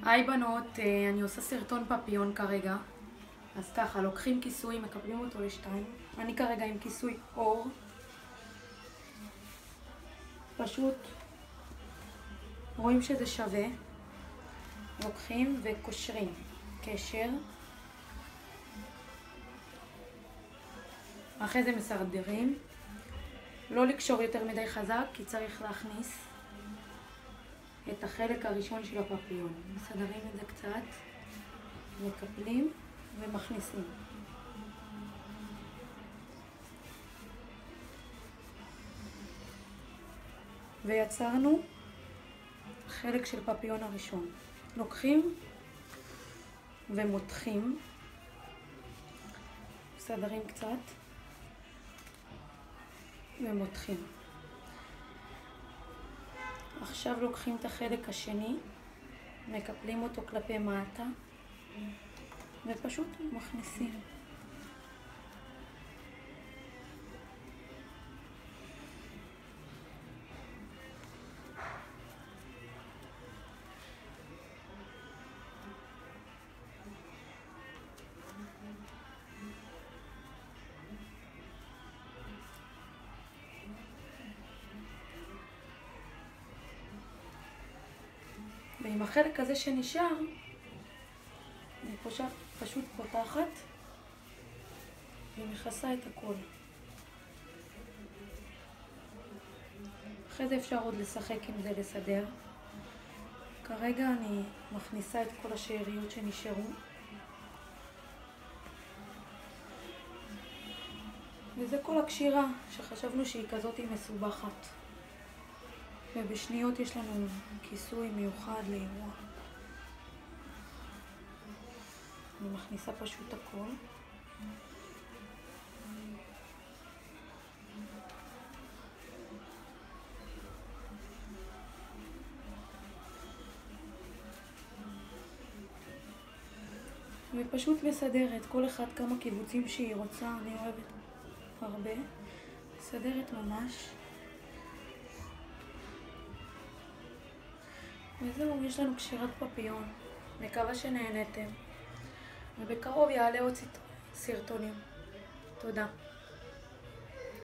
היי בנות, אני עושה סרטון פפיון כרגע. אז ככה, לוקחים כיסוי, מקבלים אותו לשתיים. אני כרגע עם כיסוי אור. פשוט רואים שזה שווה. לוקחים וקושרים קשר. אחרי זה מסרדרים. לא לקשור יותר מדי חזק, כי צריך להכניס את החלק הראשון של הפפיון. מסדרים את זה קצת, מקפלים ומכניסים. ויצרנו חלק של פפיון הראשון. לוקחים ומותחים, מסדרים קצת ומותחים. עכשיו לוקחים את החלק השני, מקפלים אותו כלפי מטה ופשוט מכניסים. ועם החלק הזה שנשאר, אני פשוט פותחת ומכסה את הכל. אחרי זה אפשר עוד לשחק עם זה, לסדר. כרגע אני מכניסה את כל השאריות שנשארו. וזה כל הקשירה שחשבנו שהיא כזאת מסובכת. ובשניות יש לנו כיסוי מיוחד לאירוע. אני מכניסה פשוט הכל. ופשוט מסדרת כל אחד כמה קיבוצים שהיא רוצה. אני אוהבת הרבה. מסדרת ממש. וזהו, יש לנו קשירת פפיון. מקווה שנהנתם. ובקרוב יעלה עוד סרטונים. תודה.